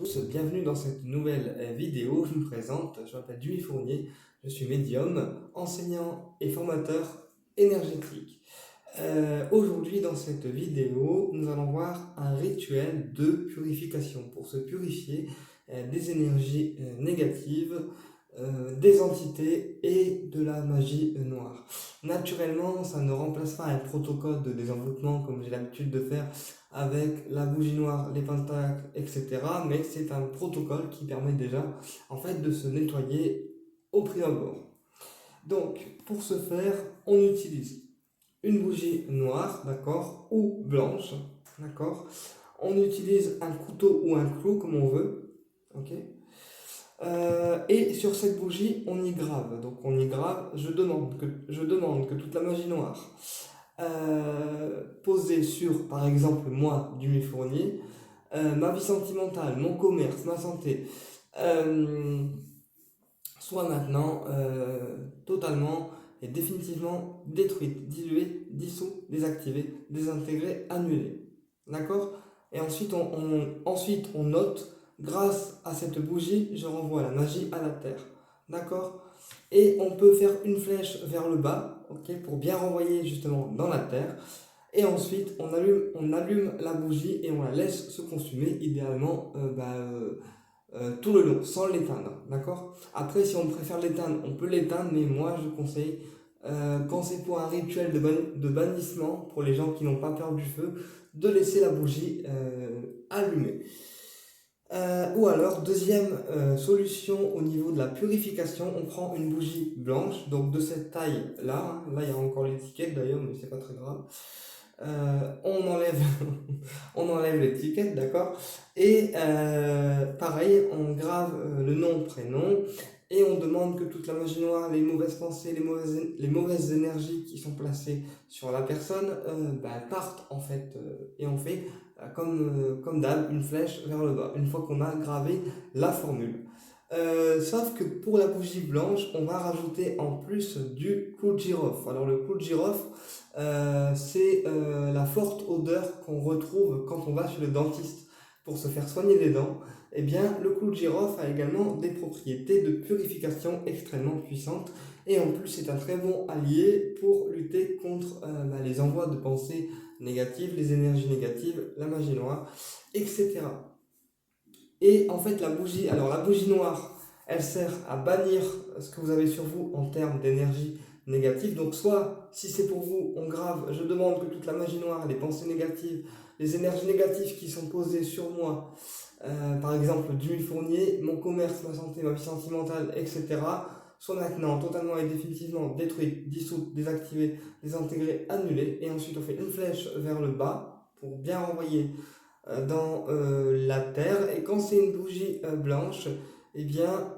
Tous, bienvenue dans cette nouvelle vidéo. Je me présente, je m'appelle Jimmy Fournier, je suis médium, enseignant et formateur énergétique. Aujourd'hui, dans cette vidéo, nous allons voir un rituel de purification pour se purifier des énergies négatives, des entités et de la magie noire. Naturellement, ça ne remplace pas un protocole de désenvoûtement comme j'ai l'habitude de faire avec la bougie noire, les pentacles, etc. Mais c'est un protocole qui permet déjà en fait de se nettoyer au prime abord. Donc, pour ce faire, on utilise une bougie noire, d'accord, ou blanche, d'accord. On utilise un couteau ou un clou comme on veut, ok. Et sur cette bougie, on y grave. Donc, on y grave. Je demande que toute la magie noire posée sur, par exemple, moi, Jimmy Fournier, ma vie sentimentale, mon commerce, ma santé, euh, soit maintenant totalement et définitivement détruite, diluée, dissoute, désactivée, désintégrée, annulée. D'accord. Et ensuite on note, grâce à cette bougie, je renvoie la magie à la terre. D'accord. Et on peut faire une flèche vers le bas, ok, pour bien renvoyer justement dans la terre. Et ensuite, on allume la bougie et on la laisse se consumer, idéalement tout le long, sans l'éteindre, d'accord. Après, si on préfère l'éteindre, on peut l'éteindre, mais moi je conseille, quand c'est pour un rituel de bannissement, pour les gens qui n'ont pas peur du feu, de laisser la bougie allumée. Ou alors, deuxième solution au niveau de la purification, on prend une bougie blanche, donc de cette taille-là, là il y a encore l'étiquette d'ailleurs, mais c'est pas très grave. On enlève, on enlève l'étiquette, d'accord. Et pareil, on grave le nom, prénom, et on demande que toute la magie noire, les mauvaises pensées, les mauvaises énergies qui sont placées sur la personne partent en fait. Et on fait comme d'hab une flèche vers le bas, une fois qu'on a gravé la formule. Sauf que pour la bougie blanche, on va rajouter en plus du clou de girofle. Alors le clou de girofle, c'est la forte odeur qu'on retrouve quand on va chez le dentiste pour se faire soigner les dents. Eh bien, le clou de girofle a également des propriétés de purification extrêmement puissantes et en plus c'est un très bon allié pour lutter contre les envois de pensées négatives, les énergies négatives, la magie noire, etc. Et en fait, la bougie noire, elle sert à bannir ce que vous avez sur vous en termes d'énergie négative. Donc, soit, si c'est pour vous, on grave, je demande que toute la magie noire, les pensées négatives, les énergies négatives qui sont posées sur moi, par exemple, du Fournier, mon commerce, ma santé, ma vie sentimentale, etc., soit maintenant totalement et définitivement détruite, dissoute, désactivée, désintégrée, annulée. Et ensuite, on fait une flèche vers le bas pour bien renvoyer dans la terre. Et quand c'est une bougie blanche, eh bien,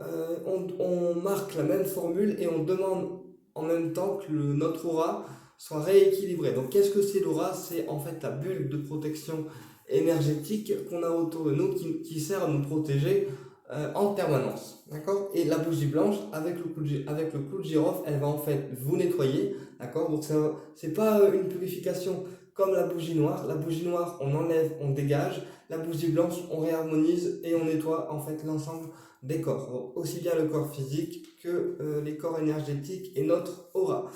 on marque la même formule et on demande en même temps que notre aura soit rééquilibrée. Donc, qu'est-ce que c'est l'aura? C'est en fait la bulle de protection énergétique qu'on a autour de nous qui sert à nous protéger en permanence. D'accord. Et la bougie blanche, avec le clou de girofle, elle va en fait vous nettoyer. D'accord. Donc, c'est pas une purification comme la bougie noire. La bougie noire, on enlève, on dégage. La bougie blanche, on réharmonise et on nettoie en fait l'ensemble des corps. Donc, aussi bien le corps physique que les corps énergétiques et notre aura.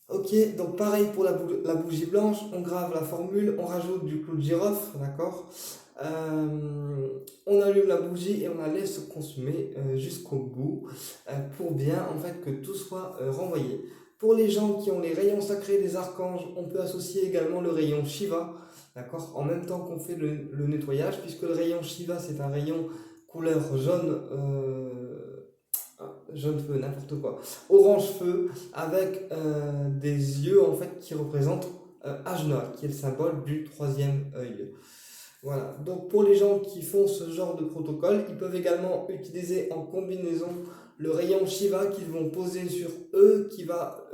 Ok, donc pareil pour la bougie blanche, on grave la formule, on rajoute du clou de girofle, d'accord. On allume la bougie et on la laisse se consumer jusqu'au bout pour bien en fait que tout soit renvoyé. Pour les gens qui ont les rayons sacrés des archanges, on peut associer également le rayon Shiva, d'accord, en même temps qu'on fait le nettoyage, puisque le rayon Shiva c'est un rayon couleur jaune, jaune feu, n'importe quoi, orange feu, avec des yeux en fait qui représentent Ajna, qui est le symbole du troisième œil. Voilà, donc pour les gens qui font ce genre de protocole, ils peuvent également utiliser en combinaison le rayon Shiva qu'ils vont poser sur eux, qui va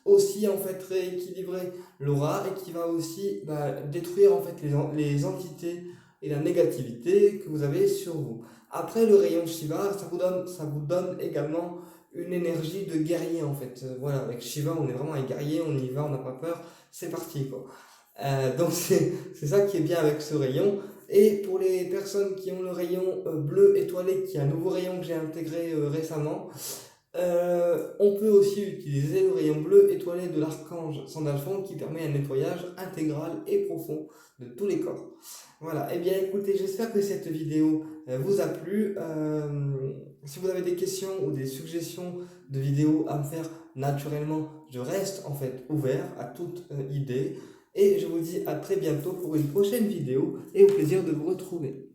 aussi en fait rééquilibrer l'aura et qui va aussi détruire en fait les entités et la négativité que vous avez sur vous. Après le rayon Shiva, ça vous donne également une énergie de guerrier en fait. Voilà, avec Shiva, on est vraiment un guerrier, on y va, on n'a pas peur, c'est parti quoi. Donc c'est ça qui est bien avec ce rayon. Et pour les personnes qui ont le rayon bleu étoilé, qui est un nouveau rayon que j'ai intégré récemment, on peut aussi utiliser le rayon bleu étoilé de l'archange Sandalphon qui permet un nettoyage intégral et profond de tous les corps. Voilà, eh bien écoutez, j'espère que cette vidéo vous a plu. Si vous avez des questions ou des suggestions de vidéos à me faire, naturellement, je reste en fait ouvert à toute idée. Et je vous dis à très bientôt pour une prochaine vidéo et au plaisir de vous retrouver.